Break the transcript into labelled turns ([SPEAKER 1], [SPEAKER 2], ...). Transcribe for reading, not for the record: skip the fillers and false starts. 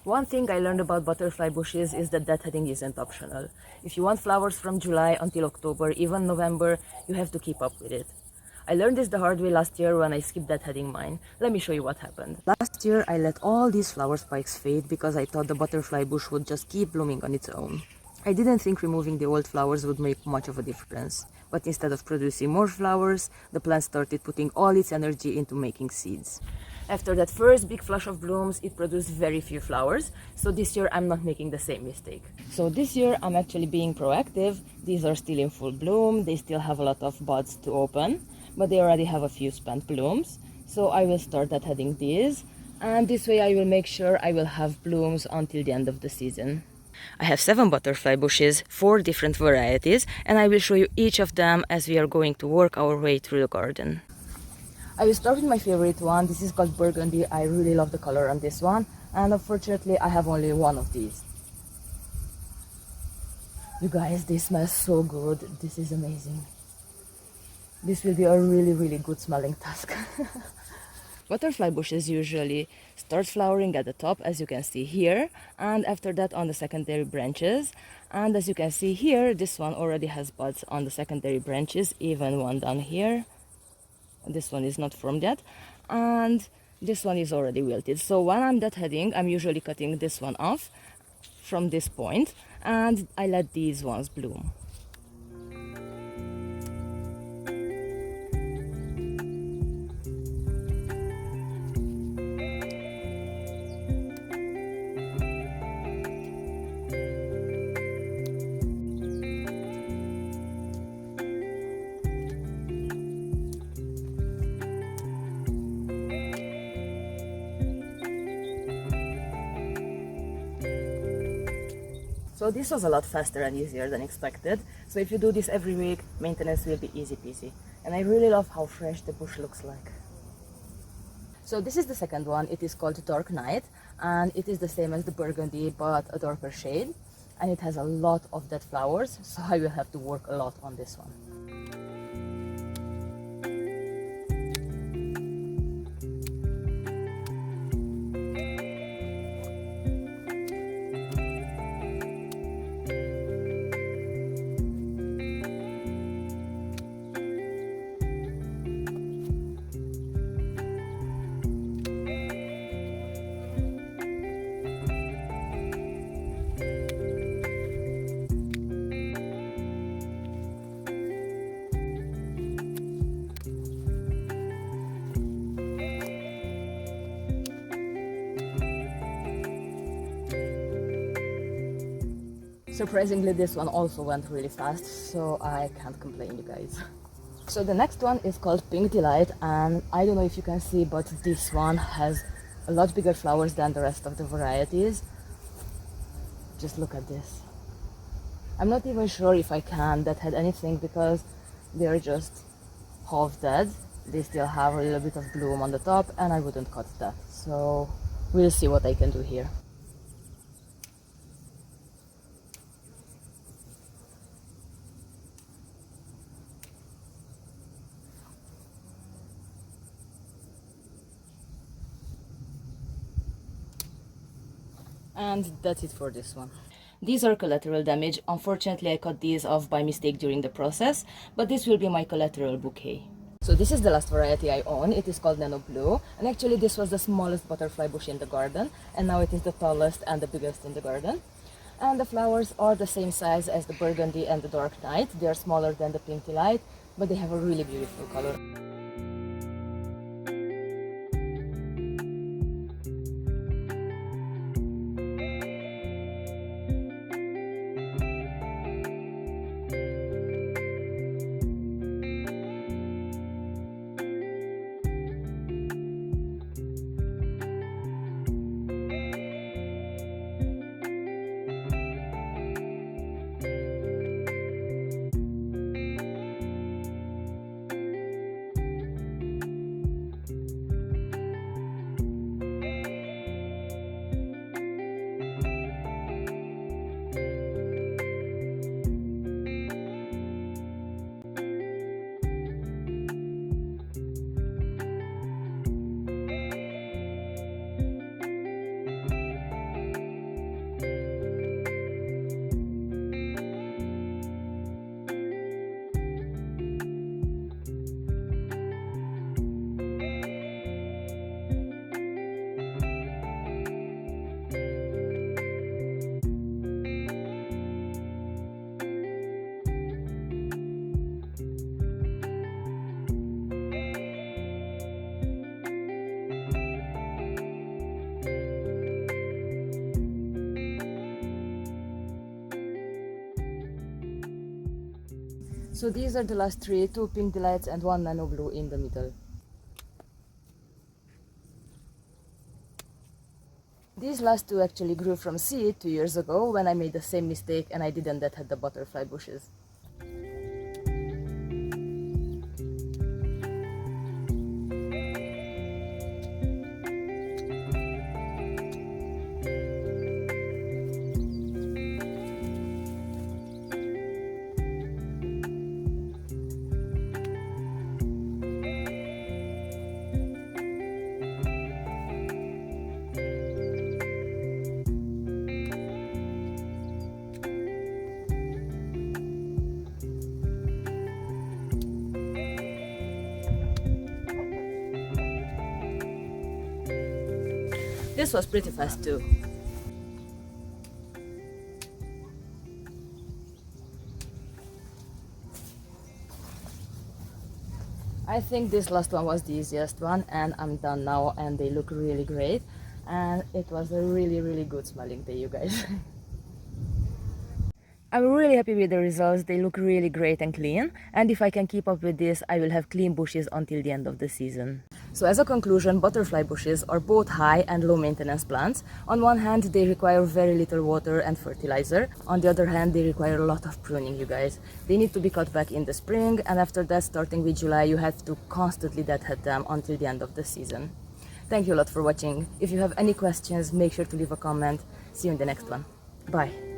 [SPEAKER 1] One thing I learned about butterfly bushes is that deadheading isn't optional. If you want flowers from July until October, even November, you have to keep up with it. I learned this the hard way last year when I skipped deadheading mine. Let me show you what happened. Last year I let all these flower spikes fade because I thought the butterfly bush would just keep blooming on its own. I didn't think removing the old flowers would make much of a difference, but instead of producing more flowers, the plant started putting all its energy into making seeds. After that first big flush of blooms, it produced very few flowers, so this year I'm not making the same mistake. So this year I'm actually being proactive. These are still in full bloom, they still have a lot of buds to open, but they already have a few spent blooms. So I will start deadheading these, and this way I will make sure I will have blooms until the end of the season. I have 7 butterfly bushes, 4 different varieties, and I will show you each of them as we are going to work our way through the garden. I will start with my favorite one. This is called Burgundy. I really love the color on this one, and unfortunately I have only one of these. You guys, they smell so good. This is amazing. This will be a really good smelling task. Butterfly bushes usually start flowering at the top, as you can see here, and after that on the secondary branches. And as you can see here, this one already has buds on the secondary branches, even one down here. This one is not formed yet, and this one is already wilted. So when I'm deadheading, I'm usually cutting this one off from this point, and I let these ones bloom. So this was a lot faster and easier than expected. So if you do this every week, maintenance will be easy peasy. And I really love how fresh the bush looks like. So this is the second one. It is called Dark Night, and it is the same as the Burgundy but a darker shade. And it has a lot of dead flowers, so I will have to work a lot on this one. Surprisingly, this one also went really fast, so I can't complain, you guys. So the next one is called Pink Delight, and I don't know if you can see, but this one has a lot bigger flowers than the rest of the varieties. Just look at this. I'm not even sure if I can deadhead anything because they're just half dead. They still have a little bit of bloom on the top, and I wouldn't cut that. So we'll see what I can do here. And that's it for this one. These are collateral damage. Unfortunately, I cut these off by mistake during the process, but this will be my collateral bouquet. So this is the last variety I own. It is called Nanho Blue, and actually this was the smallest butterfly bush in the garden, and now it is the tallest and the biggest in the garden. And the flowers are the same size as the Burgundy and the Dark Night. They are smaller than the Pink Delight, but they have a really beautiful color. So these are the last three, 2 pink delights and 1 Nanho Blue in the middle. These last two actually grew from seed 2 years ago when I made the same mistake and I didn't deadhead the butterfly bushes. This was pretty fast too. I think this last one was the easiest one and I'm done now and they look really great and it was a really good smelling day, you guys. I'm really happy with the results, they look really great and clean, and if I can keep up with this, I will have clean bushes until the end of the season. So as a conclusion, butterfly bushes are both high and low maintenance plants. On one hand, they require very little water and fertilizer. On the other hand, they require a lot of pruning, you guys. They need to be cut back in the spring, and after that, starting with July, you have to constantly deadhead them until the end of the season. Thank you a lot for watching. If you have any questions, make sure to leave a comment. See you in the next one. Bye.